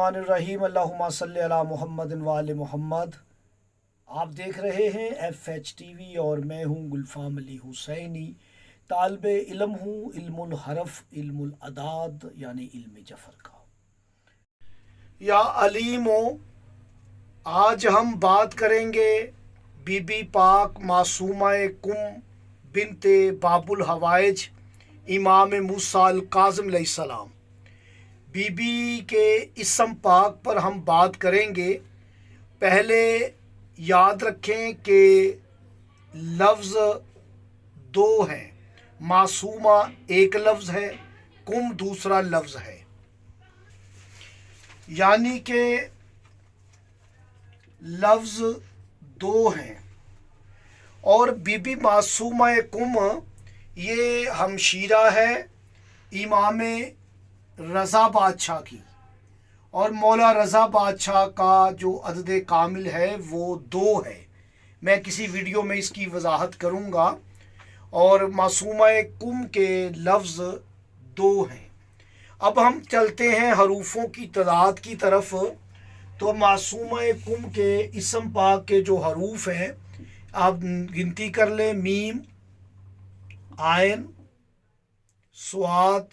बिस्मिल्लाहिर्रहमानिर्रहीम अल्लाहुम्मा सल्ली अला मुहम्मद व आले मुहम्मद। आप देख रहे हैं FH TV और मैं हूँ गुलफाम अली हुसैनी। तालिबे इल्म हूँ इल्मुल हरफ इल्मुल अदाद यानी इल्म जफर का। या अलीमो, आज हम बात करेंगे बीबी पाक मासूमा कुम बिनते बाबुल हवाइज इमाम मूसा अल काज़िम अलैहिस्सलाम बीबी के इसम पाक पर हम बात करेंगे। पहले याद रखें कि लफ्ज़ दो हैं, मासूमा एक लफ्ज़ है, कुम दूसरा लफ्ज़ है, यानी कि लफ्ज़ दो हैं। और बीबी मासूमा कुम ये हमशीरा है इमाम रज़ा बादशाह की, और मौला रज़ा बादशाह का जो अदद कामिल है वो दो है। मैं किसी वीडियो में इसकी वजाहत करूँगा। और मासूमा कुम के लफ्ज़ दो हैं। अब हम चलते हैं हरूफों की तादाद की तरफ। तो मासूमा कुम के इसम पाक के जो हरूफ हैं आप गिनती कर लें। मीम, आयन, स्वाद,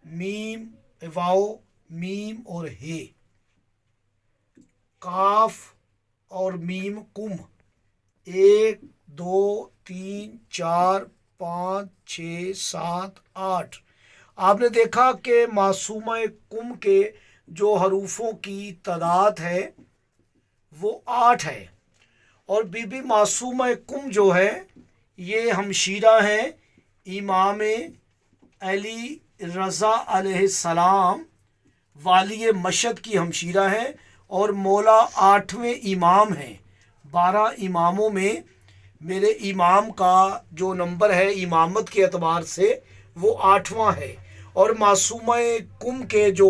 मीम, वाओ, मीम और हे, काफ और मीम कुम। 1 2 3 4 5 6 7 8। आपने देखा कि मासूमा कुम के जो हरूफों की तादाद है वो 8 है। और बीबी मासूमा कुम जो है ये हमशीरा है इमाम अली रज़ा अलैहिस्सलाम वाली मशहद की हमशीरा है, और मौला 8वें इमाम हैं। 12 इमामों में मेरे इमाम का जो नंबर है इमामत के एतबार से वो 8वां है। और मासूमा कुम के जो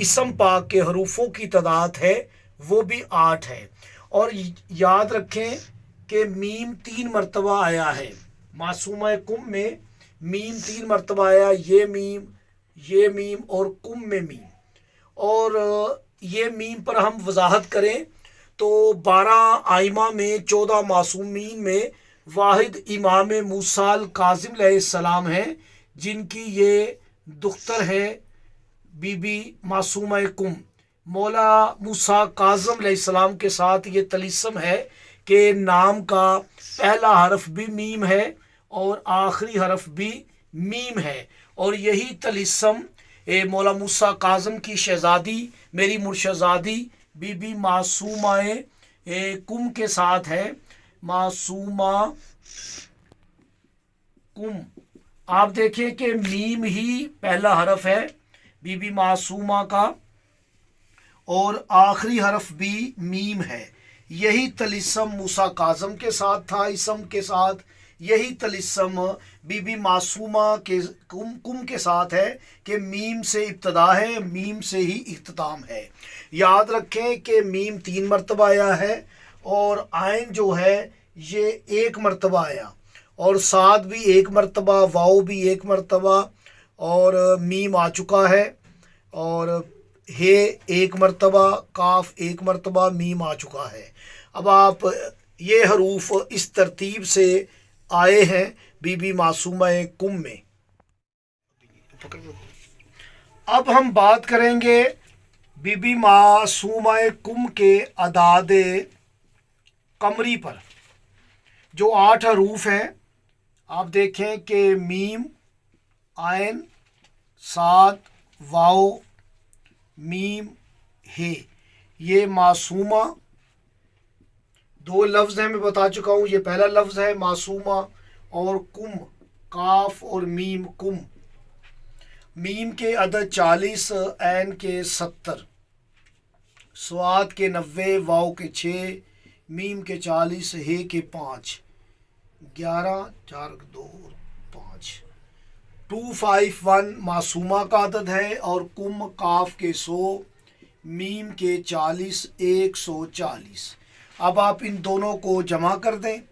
इसम पाक के हरूफों की तादाद है वो भी 8 है। और याद रखें कि मीम 3 मरतबा आया है मासूमा कुम में। मीम 3 मरतबा आया, ये मीम और कुम में मीम। और ये मीम पर हम वजाहत करें तो 12 आइमा में 14 मासूमीन में वाहिद इमाम मूसा अल काज़िम अलैहिस्सलाम हैं, जिनकी ये दुख्तर है बीबी मासूमा कुम। मौला मूसा काज़िम अलैहिस्सलाम के साथ ये तलिस्म है कि नाम का पहला हरफ भी मीम है और आखिरी हरफ भी मीम है। और यही तलिस्म मौला मूसा काज़िम की शहज़ादी मेरी मुर्शदादी बीबी मासूमा कुम के साथ है। मासूमा कुम आप देखें कि मीम ही पहला हरफ है बीबी मासूमा का और आखिरी हरफ भी मीम है। यही तलिस्म मूसा काज़िम के साथ था इसम के साथ, यही तलिस्म बीबी मासूमा के कुम के साथ है कि मीम से इब्तदा है, मीम से ही इख्तिताम है। याद रखें कि मीम 3 मरतबा आया है और आयन जो है ये 1 मरतबा आया, और साद भी 1 मरतबा, वाओ भी 1 मरतबा, और मीम आ चुका है, और हे 1 मरतबा, काफ 1 मरतबा, मीम आ चुका है। अब आप ये हरूफ इस तरतीब से आए हैं बीबी मासूमा कुम में। अब हम बात करेंगे बीबी मासूमा कुम के अदाद कमरी पर जो 8 हरूफ हैं। आप देखें कि मीम, आयन, साद, वाओ, मीम, हे, ये मासूमा दो लफ्ज़ हैं, मैं बता चुका हूँ। ये पहला लफ्ज़ है मासूमा, और कुम काफ और मीम कुम। मीम के अदद 40, ऐन के 70, स्वाद के 90, वाओ के 6, मीम के 40, हे के 5, 11, 4, 2, 5, 251 मासूमा का अदद है। और कुम काफ के 100, मीम के 40, 140। अब आप इन दोनों को जमा कर दें,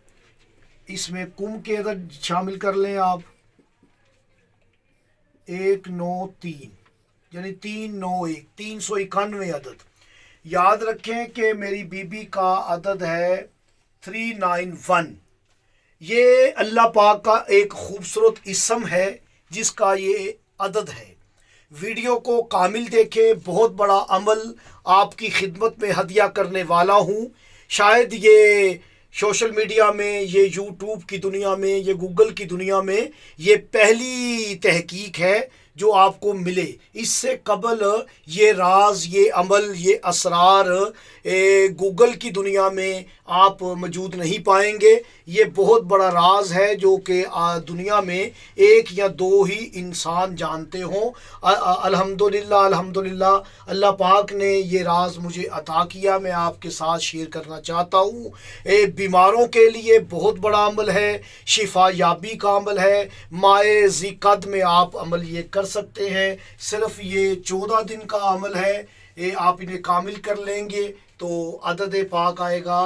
इसमें कुम के अदद शामिल कर लें आप 193, یعنی 391 391 عدد. یاد رکھیں کہ میری بیوی کا عدد ہے 391. یہ اللہ پاک کا ایک خوبصورت اسم ہے جس کا یہ عدد ہے. ویڈیو کو کامل دیکھیں. بہت بڑا عمل آپ کی خدمت میں ہدیہ کرنے والا ہوں. شاید یہ سوشل میڈیا میں، یہ یوٹیوب کی دنیا میں، یہ گوگل کی دنیا میں یہ پہلی تحقیق ہے جو آپ کو ملے. اس سے قبل یہ راز، یہ عمل، یہ اسرار گوگل کی دنیا میں آپ موجود نہیں پائیں گے. یہ بہت بڑا راز ہے جو کہ دنیا میں ایک یا دو ہی انسان جانتے ہوں. الحمدللہ الحمدللہ اللہ پاک نے یہ راز مجھے عطا کیا، میں آپ کے ساتھ شیئر کرنا چاہتا ہوں. بیماروں کے لیے بہت بڑا عمل ہے، شفا یابی کا عمل ہے. مائے ذی قد میں آپ عمل یہ کر سکتے ہیں. صرف یہ 14 دن کا عمل ہے. آپ انہیں کامل کر لیں گے تو عدد پاک آئے گا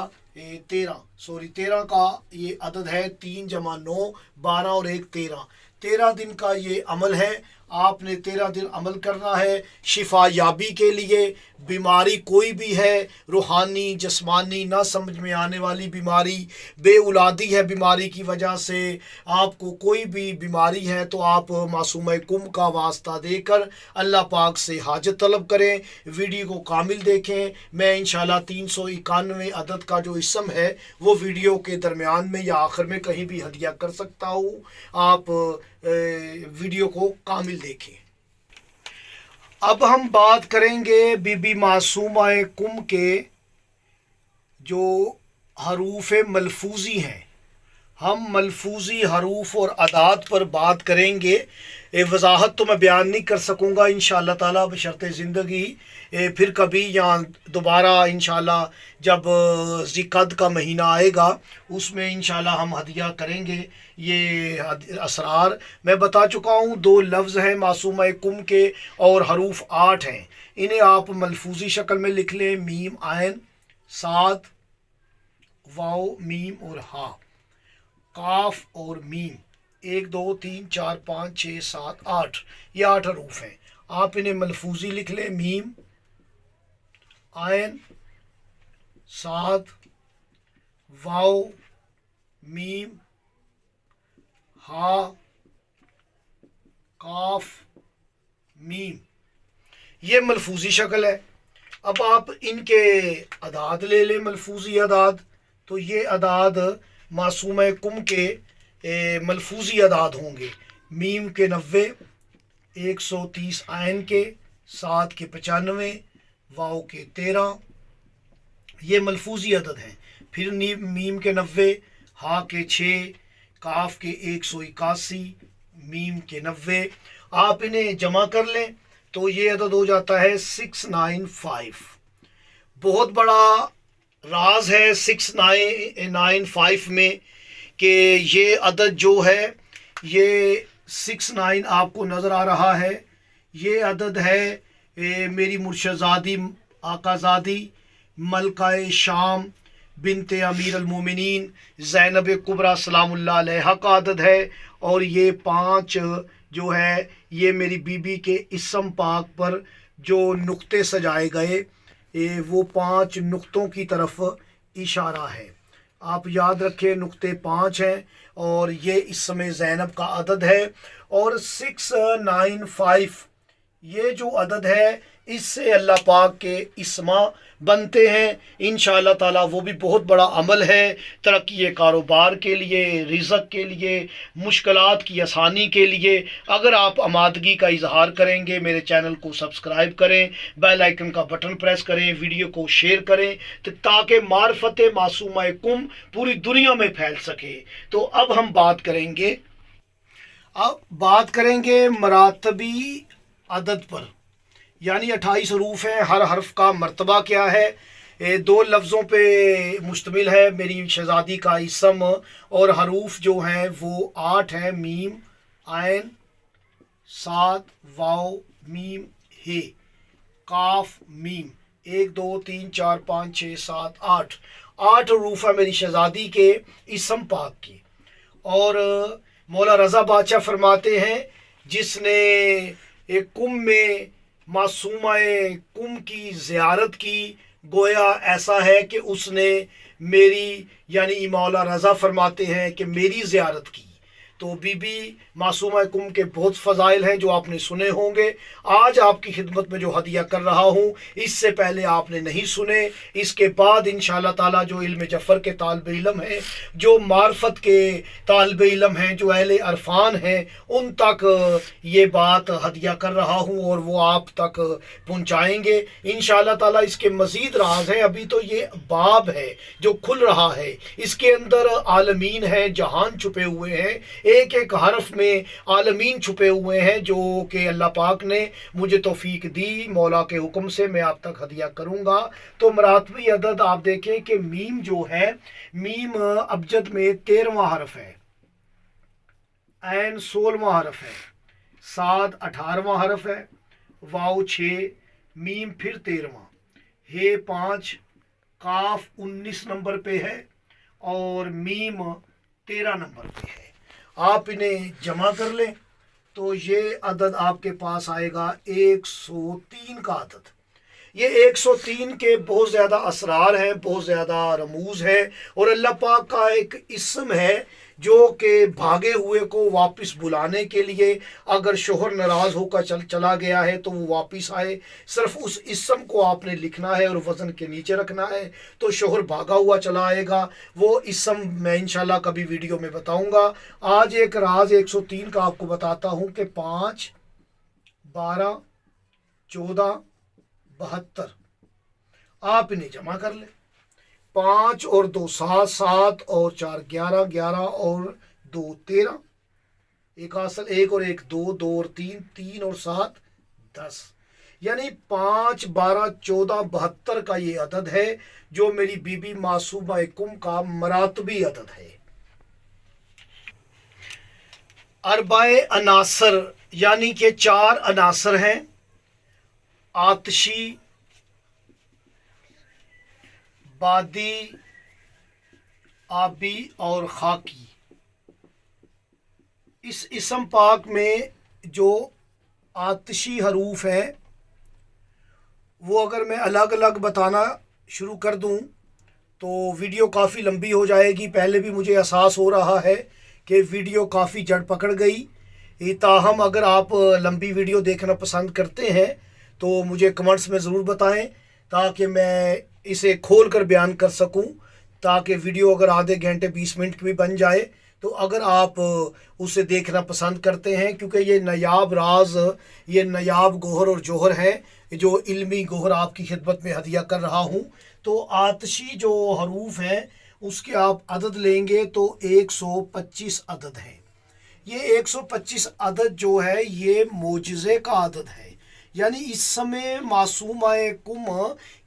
13 کا یہ عدد ہے. 3 جمع 9 12 اور 1 13. 13 دن کا یہ عمل ہے. آپ نے 13 دن عمل کرنا ہے شفا یابی کے لیے. بیماری کوئی بھی ہے، روحانی، جسمانی، نہ سمجھ میں آنے والی بیماری، بے اولادی ہے بیماری کی وجہ سے، آپ کو کوئی بھی بیماری ہے تو آپ معصومہ کم کا واسطہ دے کر اللہ پاک سے حاجت طلب کریں. ویڈیو کو کامل دیکھیں. میں انشاءاللہ 391 عدد کا جو اسم ہے وہ ویڈیو کے درمیان میں یا آخر میں کہیں بھی ہدیہ کر سکتا ہوں. آپ ویڈیو کو کامل دیکھیں. اب ہم بات کریں گے بی بی معصومہ کم کے جو حروف ملفوظی ہیں. ہم ملفوظی حروف اور اعداد پر بات کریں گے. وضاحت تو میں بیان نہیں کر سکوں گا انشاءاللہ تعالیٰ بشرط زندگی. پھر کبھی یا دوبارہ انشاءاللہ جب ذی-قعد کا مہینہ آئے گا اس میں انشاءاللہ ہم ہدیہ کریں گے. یہ اسرار میں بتا چکا ہوں. 2 لفظ ہیں معصومہ کم کے اور حروف 8 ہیں. انہیں آپ ملفوظی شکل میں لکھ لیں. میم عین صاد واو میم اور ہا، قاف اور میم. 1 2 3 4 5 6 7 8 یہ 8 حروف ہیں. آپ انہیں ملفوظی لکھ لیں. میم عین صاد واو میم ہا قاف میم. یہ ملفوظی شکل ہے. اب آپ ان کے اعداد لے لیں، ملفوظی اعداد. تو یہ اعداد معصومہ کم کے ملفوظی اعداد ہوں گے. میم کے 90، 130 عین کے، صاد کے 95، واو کے 13. یہ ملفوظی عدد ہیں. پھر میم کے 90، ہا کے 6، قاف کے 181، میم کے 90. آپ انہیں جمع کر لیں تو یہ عدد ہو جاتا ہے 695. بہت بڑا راز ہے 695 میں کہ یہ عدد جو ہے یہ 69 آپ کو نظر آ رہا ہے. یہ عدد ہے میری مرشدزادی آقازادی ملکہ شام بنت امیر المومنین زینب کبریٰ سلام اللہ علیہ کا عدد ہے. اور یہ 5 جو ہے یہ میری بیوی کے اسم پاک پر جو نقطے سجائے گئے وہ 5 نقطوں کی طرف اشارہ ہے. آپ یاد رکھیں نقطے 5 ہیں اور یہ اسم زینب کا عدد ہے. اور 695 یہ جو عدد ہے اس سے اللہ پاک کے اسما بنتے ہیں انشاءاللہ تعالیٰ. وہ بھی بہت بڑا عمل ہے ترقی کاروبار کے لیے، رزق کے لیے، مشکلات کی آسانی کے لیے. اگر آپ آمادگی کا اظہار کریں گے میرے چینل کو سبسکرائب کریں، بیل آئیکن کا بٹن پریس کریں، ویڈیو کو شیئر کریں تاکہ معرفت معصومہ کم پوری دنیا میں پھیل سکے. تو اب ہم بات کریں گے مراتبی عدد پر. یعنی 28 حروف ہیں. ہر حرف کا مرتبہ کیا ہے؟ 2 لفظوں پہ مشتمل ہے میری شہزادی کا اسم. اور حروف جو ہیں وہ 8 ہیں. میم عین صاد واو میم ہے قاف میم. 1 2 3 4 5 6 7 8 حروف ہیں میری شہزادی کے اسم پاک کی. اور مولا رضا بادشاہ فرماتے ہیں جس نے کم میں मासूमा कुम की ज़ियारत की, गोया ऐसा है कि उसने मेरी, यानी मौला रज़ा फरमाते हैं कि मेरी ज़ियारत की। तो बीबी मासूमा कुम के बहुत फ़ज़ाइल हैं जो आपने सुने होंगे। आज आपकी खिदमत में जो हदिया कर रहा हूँ, इससे पहले आपने नहीं सुने। इसके बाद इंशाअल्लाह ताला जो इल्म जफ़र के तालिब इल्म हैं, जो मार्फत के तालिब इल्म हैं, जो अहले अरफान हैं, उन तक ये बात हदिया कर रहा हूँ और वो आप तक पहुँचाएँगे इंशाअल्लाह ताला। इसके मज़ीद राज हैं। अभी तो ये बाब है जो खुल रहा है, इसके अंदर आलमीन हैं, जहान छुपे हुए हैं, एक एक हरफ में आलमीन छुपे हुए हैं, जो कि अल्लाह पाक ने मुझे तौफीक दी, मौला के हुक्म से मैं आप तक हदिया करूँगा। तो मरातबी अदद आप देखें कि मीम जो है, मीम अबजद में 13वां हरफ है, ऐन 16वां हरफ है, साद 18वां हरफ है, वाव 6, मीम फिर 13वां, हे 5, काफ 19 नंबर पे है और मीम 13 नंबर पे है। आप इन्हें जमा कर लें तो ये अदद आपके पास आएगा 103 का अदद। ये 103 के बहुत ज़्यादा असरार हैं, बहुत ज़्यादा रमूज़ है, और अल्लाह पाक का एक इस्म है जो कि भागे हुए को वापस बुलाने के लिए, अगर शोहर नाराज़ होकर चला गया है तो वो वापस आए, सिर्फ उस इस्म को आपने लिखना है और वज़न के नीचे रखना है, तो शोहर भागा हुआ चला आएगा। वो इस्म मैं इंशाल्लाह कभी वीडियो में बताऊंगा। आज एक राज 103 का आपको बताता हूँ कि 5, 12, 14, 72 आप इन्हें जमा कर लें। 5 और 2 7, 7 और 4 11, 11 और 2 13, एक हासिल 1 और 1 2, 2 और 3 3 और 7 10, यानी 5, 12, 14, 72 का ये अदद है जो मेरी बीबी मासूमा कुम का मरातबी अदद है। अरबाए अनासर यानी कि 4 अनासर हैं, आतशी, बादी, आबी और खाकी। इस इसम पाक में जो आतशी हरूफ है वो अगर मैं अलग अलग बताना शुरू कर दूं तो वीडियो काफ़ी लंबी हो जाएगी। पहले भी मुझे एहसास हो रहा है कि वीडियो काफ़ी जड़ पकड़ गई। ताहम अगर आप लंबी वीडियो देखना पसंद करते हैं तो मुझे कमेंट्स में ज़रूर बताएं ताकि मैं इसे खोल कर बयान कर सकूं, ताकि वीडियो अगर आधे घंटे 20 मिनट की भी बन जाए तो अगर आप उसे देखना पसंद करते हैं, क्योंकि ये नायाब राज, ये नायाब गोहर और जौहर है जो इल्मी गोहर आपकी खिदमत में हदिया कर रहा हूँ। तो आतशी जो हरूफ हैं उसके आप अदद लेंगे तो 125 अदद हैं। ये 125 अदद जो है ये मोजज़े का अदद है, यानी इस समय मासूमा कुम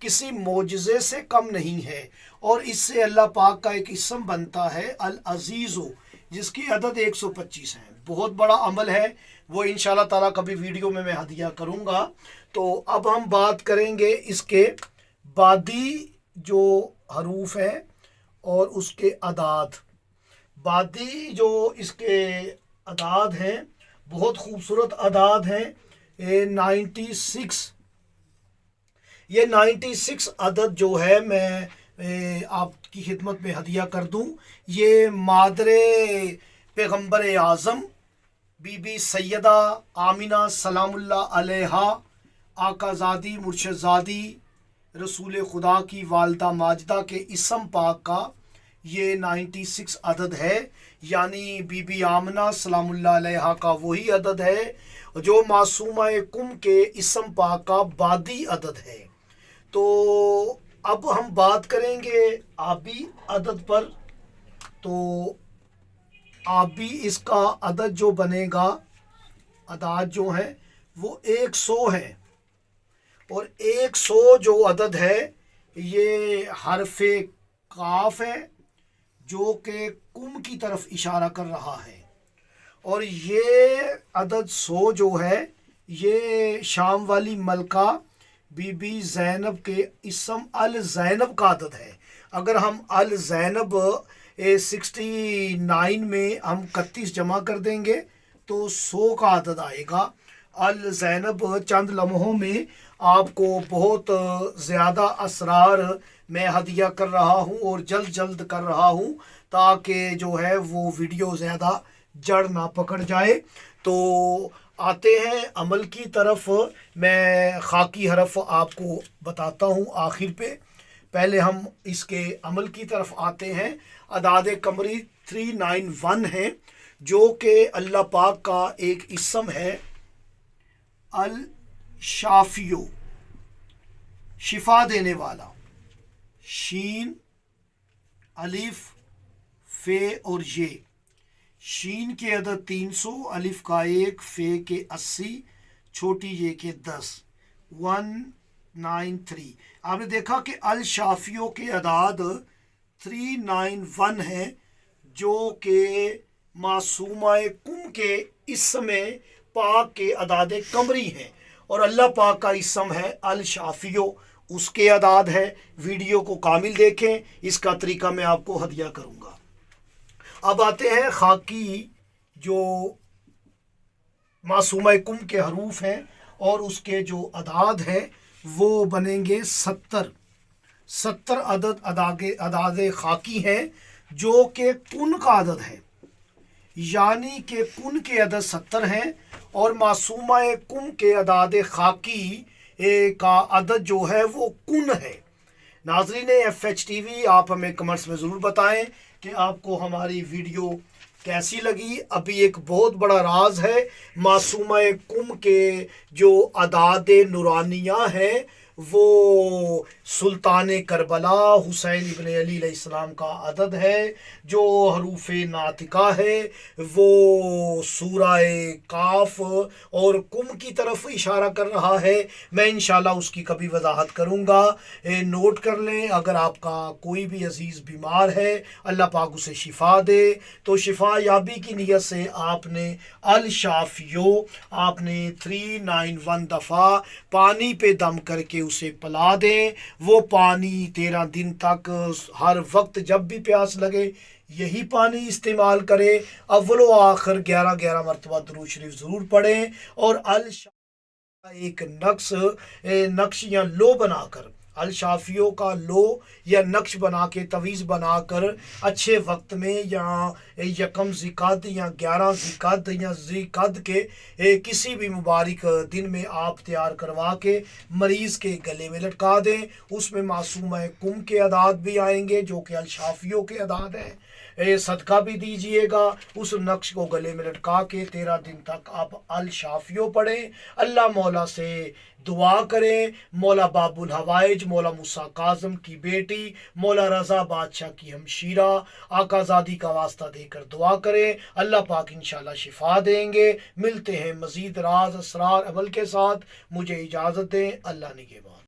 किसी मोजज़े से कम नहीं है, और इससे अल्लाह पाक का एक इसम बनता है अल अज़ीज़ो, जिसकी अदद 125 है। बहुत बड़ा अमल है, वो इंशाल्लाह ताला कभी वीडियो में मैं हदिया करूँगा। तो अब हम बात करेंगे इसके बादी जो हरूफ है और उसके अदाद। बादी जो इसके अदाद हैं बहुत खूबसूरत अदाद हैं। 96, ये 96 अदद जो है मैं आपकी खिदमत में हदिया कर दूं। ये मादरे पैगम्बर आज़म बीबी सैयदा आमिना सलामुल्लाह अलैहा आकाज़ादी मुर्शदादी रसूल खुदा की वालदा माजदा के इसम पाक का ये 96 अदद है, यानी बीबी आमना सलामुल्लाह अलैहा का वही अदद है जो मासूमा कुम के इसम पाक का बादी अदद है। तो अब हम बात करेंगे आबी अदद पर। तो आबी इसका अदद जो बनेगा, अदाद जो है वो 100 है, और 100 जो अदद है ये हरफे काफ है जो कि कुम की तरफ इशारा कर रहा है, और ये अदद 100 जो है ये शाम वाली मलका बीबी ज़ैनब के इसम अल ज़ैनब का अदद है। अगर हम अल ज़ैनब 69 में हम 31 जमा कर देंगे तो 100 का अदद आएगा। الزینب چند لمحوں میں آپ کو بہت زیادہ اسرار میں ہدیہ کر رہا ہوں اور جلد جلد کر رہا ہوں تاکہ جو ہے وہ ویڈیو زیادہ جڑ نہ پکڑ جائے۔ تو آتے ہیں عمل کی طرف۔ میں خاکی حرف آپ کو بتاتا ہوں آخر پہ، پہلے ہم اس کے عمل کی طرف آتے ہیں۔ اعداد قمری 391 ہے جو کہ اللہ پاک کا ایک اسم ہے، الشافیو، شفا دینے والا۔ شین، الف، فے اور یہ۔ شین کے عدد 300، الف کا 1، فے کے 80، چھوٹی یہ کے 10، 193۔ آپ نے دیکھا کہ الشافیوں کے اعداد 391 ہیں جو کہ معصومہ کم کے اسم پاک کے اعداد قمری ہیں، اور اللہ پاک کا اسم ہے الشافیو، اس کے اعداد ہے۔ ویڈیو کو کامل دیکھیں، اس کا طریقہ میں آپ کو ہدیہ کروں گا۔ اب آتے ہیں خاکی جو معصومہ کم کے حروف ہیں اور اس کے جو اعداد ہیں وہ بنیں گے 70 اعداد خاکی ہیں جو کہ کن کا عدد ہے، یعنی کہ کن کے عدد 70 ہیں اور معصومہ کم کے اعداد خاکی کا عدد جو ہے وہ کن ہے۔ ناظرین FH TV، آپ ہمیں کمنٹس میں ضرور بتائیں کہ آپ کو ہماری ویڈیو کیسی لگی۔ ابھی ایک بہت بڑا راز ہے، معصومہ کم کے جو اعداد نورانیہ ہیں وہ سلطان کربلا حسین ابن علی علیہ السلام کا عدد ہے، جو حروف ناطقہ ہے وہ سورہ کاف اور کم کی طرف اشارہ کر رہا ہے۔ میں انشاءاللہ اس کی کبھی وضاحت کروں گا، نوٹ کر لیں۔ اگر آپ کا کوئی بھی عزیز بیمار ہے، اللہ پاک اسے شفا دے، تو شفا یابی کی نیت سے آپ نے الشافیو آپ نے 391 دفعہ پانی پہ دم کر کے اسے پلا دیں۔ وہ پانی 13 دن تک ہر وقت جب بھی پیاس لگے یہی پانی استعمال کرے۔ اول و آخر 11 مرتبہ درود شریف ضرور پڑھیں، اور ایک نقش یا لو بنا کر، الشافیوں کا لو یا نقش بنا کے تویز بنا کر اچھے وقت میں یا یکم ذیقعد یا 11 ذیقعد یا ذیقعد کے کسی بھی مبارک دن میں آپ تیار کروا کے مریض کے گلے میں لٹکا دیں۔ اس میں معصومہ کم کے اعداد بھی آئیں گے جو کہ الشافیوں کے اعداد ہیں۔ صدقہ بھی دیجئے گا، اس نقش کو گلے میں لٹکا کے 13 دن تک آپ الشافیوں پڑھیں۔ اللہ مولا سے دعا کریں، مولا باب الحوائج، مولا موسیٰ کاظم کی بیٹی، مولا رضا بادشاہ کی ہمشیرہ آقا زادی کا واسطہ دے کر دعا کریں، اللہ پاک انشاءاللہ شفا دیں گے۔ ملتے ہیں مزید راز اسرار عمل کے ساتھ، مجھے اجازت دیں، اللہ نگہبان۔